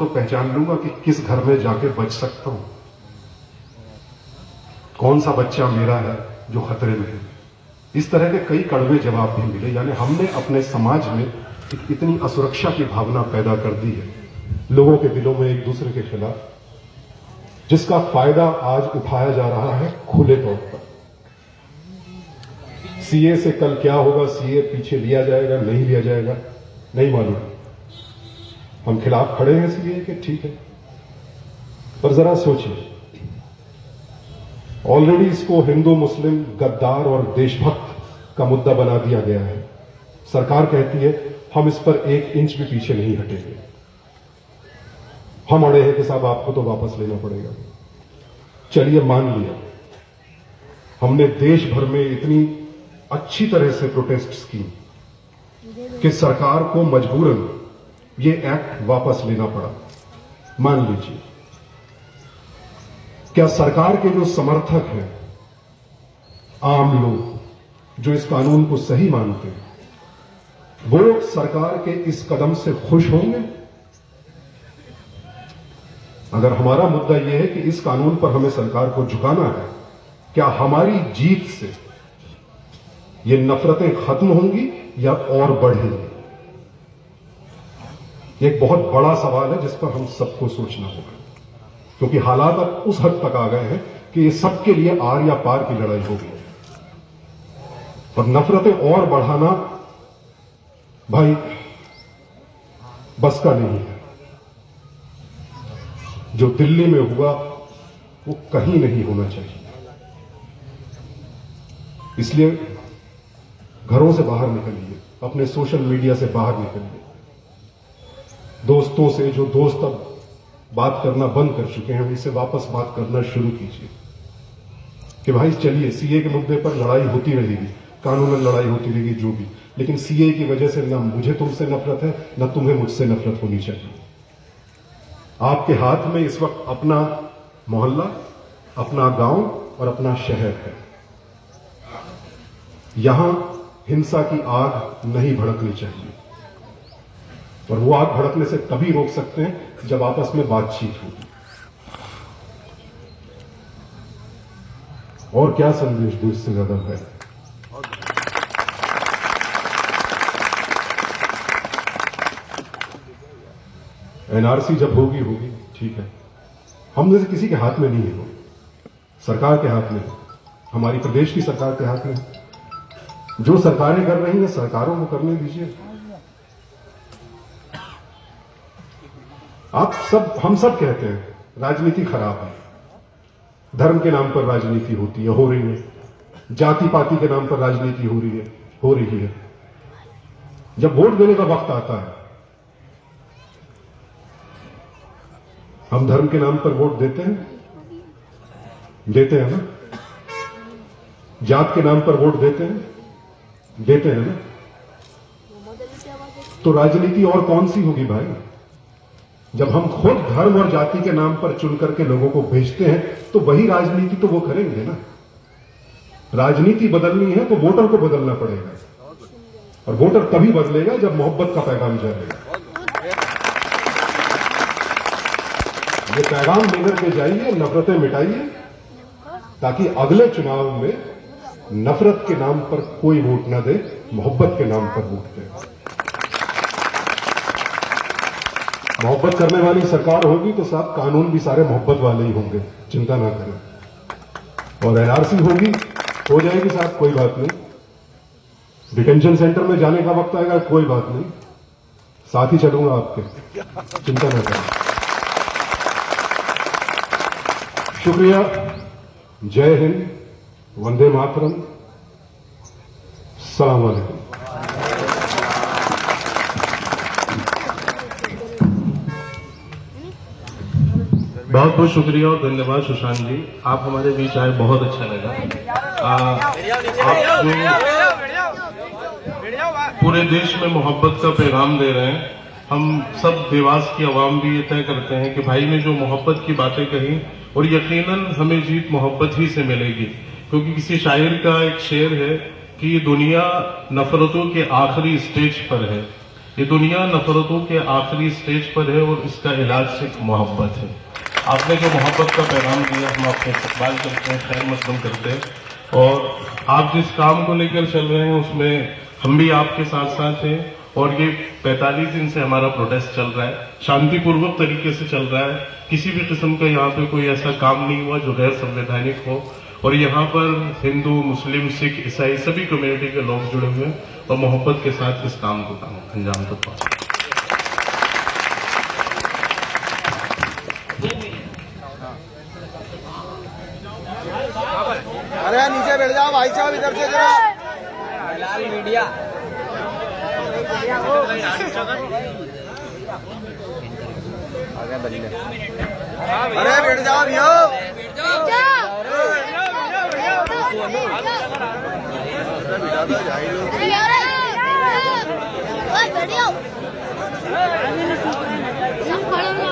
तो पहचान लूंगा कि किस घर में जाके बच सकता हूं, कौन सा बच्चा मेरा है जो खतरे में है। इस तरह के कई कड़वे जवाब भी मिले। यानी हमने अपने समाज में एक इतनी असुरक्षा की भावना पैदा कर दी है लोगों के दिलों में एक दूसरे के खिलाफ, जिसका फायदा आज उठाया जा रहा है खुले तौर पर। सीए से कल क्या होगा, सीए पीछे लिया जाएगा नहीं लिया जाएगा नहीं मालूम। हम खिलाफ खड़े हैं सीए के, ठीक है, पर जरा सोचिए, ऑलरेडी इसको हिंदू मुस्लिम गद्दार और देशभक्त का मुद्दा बना दिया गया है। सरकार कहती है हम इस पर 1 इंच भी पीछे नहीं हटेंगे। हम अड़े हैं कि साहब आपको तो वापस लेना पड़ेगा। चलिए मान लिया, हमने देश भर में इतनी अच्छी तरह से प्रोटेस्ट की कि सरकार को मजबूरन ये एक्ट वापस लेना पड़ा। मान लीजिए, क्या सरकार के जो समर्थक हैं, आम लोग जो इस कानून को सही मानते हैं, वो सरकार के इस कदम से खुश होंगे? अगर हमारा मुद्दा यह है कि इस कानून पर हमें सरकार को झुकाना है, क्या हमारी जीत से ये नफरतें खत्म होंगी या और बढ़ेंगी? एक बहुत बड़ा सवाल है जिस पर हम सबको सोचना होगा, क्योंकि हालात अब उस हद तक आ गए हैं कि ये सबके लिए आर या पार की लड़ाई होगी। और नफरतें और बढ़ाना भाई बस का नहीं है। जो दिल्ली में हुआ वो कहीं नहीं होना चाहिए। इसलिए घरों से बाहर निकलिए, अपने सोशल मीडिया से बाहर निकलिए, दोस्तों से जो दोस्त अब बात करना बंद कर चुके हैं उनसे वापस बात करना शुरू कीजिए कि भाई चलिए सीए के मुद्दे पर लड़ाई होती रहेगी, कानूनन लड़ाई होती रहेगी, जो भी, लेकिन सीए की वजह से ना मुझे तुमसे नफरत है ना तुम्हें मुझसे नफरत होनी चाहिए। आपके हाथ में इस वक्त अपना मोहल्ला, अपना गांव और अपना शहर है। यहां हिंसा की आग नहीं भड़कनी चाहिए, और वो आग भड़कने से तभी रोक सकते हैं जब आपस में बातचीत होगी। और क्या संदेश दूर से ज्यादा है? एनआरसी जब होगी होगी, ठीक है, हम में से किसी के हाथ में नहीं है, वो सरकार के हाथ में है, हमारी प्रदेश की सरकार के हाथ में है। जो सरकारें कर रही हैं सरकारों को करने दीजिए। आप सब, हम सब कहते हैं राजनीति खराब है, धर्म के नाम पर राजनीति होती है, हो रही है, जाति पाति के नाम पर राजनीति हो रही है। जब वोट देने का वक्त आता है, हम धर्म के नाम पर वोट देते हैं ना? जात के नाम पर वोट देते हैं ना? तो राजनीति और कौन सी होगी भाई? जब हम खुद धर्म और जाति के नाम पर चुन करके लोगों को भेजते हैं तो वही राजनीति तो वो करेंगे ना। राजनीति बदलनी है तो वोटर को बदलना पड़ेगा, और वोटर तभी बदलेगा जब मोहब्बत का पैगाम जाएगा। ये पैगाम लेकर के जाइए, नफरतें मिटाइए, ताकि अगले चुनाव में नफरत के नाम पर कोई वोट ना दे, मोहब्बत के नाम पर वोट दे। मोहब्बत करने वाली सरकार होगी तो साहब कानून भी सारे मोहब्बत वाले ही होंगे, चिंता ना करें। और एनआरसी होगी, हो जाएगी साहब, कोई बात नहीं। डिटेंशन सेंटर में जाने का वक्त आएगा, कोई बात नहीं, साथ ही चलूंगा आपके, चिंता ना करें। शुक्रिया, जय हिंद, वंदे मातरम, सलाम वालेकुम। बहुत बहुत शुक्रिया और धन्यवाद सुशांत जी, आप हमारे बीच आए, बहुत अच्छा लगा। आप जो पूरे देश में मोहब्बत का पैगाम दे रहे हैं, हम सब देवास की आवाम भी ये तय करते हैं कि भाई ने जो मोहब्बत की बातें कही, और यकीनन हमें जीत मोहब्बत ही से मिलेगी, क्योंकि किसी शायर का एक शेर है कि ये दुनिया नफरतों के आखिरी स्टेज पर है, ये दुनिया नफरतों के आखिरी स्टेज पर है और इसका इलाज सिर्फ मोहब्बत है। आपने जो मोहब्बत का पैगाम दिया, हम आपका इस्तकबाल करते हैं, खैर मकदम करते हैं। और आप जिस काम को लेकर चल रहे हैं उसमें हम भी आपके साथ साथ हैं। और ये 45 दिन से हमारा प्रोटेस्ट चल रहा है, शांतिपूर्वक तरीके से चल रहा है। किसी भी किस्म का यहाँ पे कोई ऐसा काम नहीं हुआ जो गैर संवैधानिक हो। और यहाँ पर हिंदू, मुस्लिम, सिख, ईसाई सभी कम्युनिटी के लोग जुड़े हुए हैं और मोहब्बत के साथ इस काम को अंजाम तक पहुंचे। अरे नीचे बैठ जाओ भाई साहब, इधर से जरा मीडिया। अरे बैठ जाओ भैया, बैठ जाओ।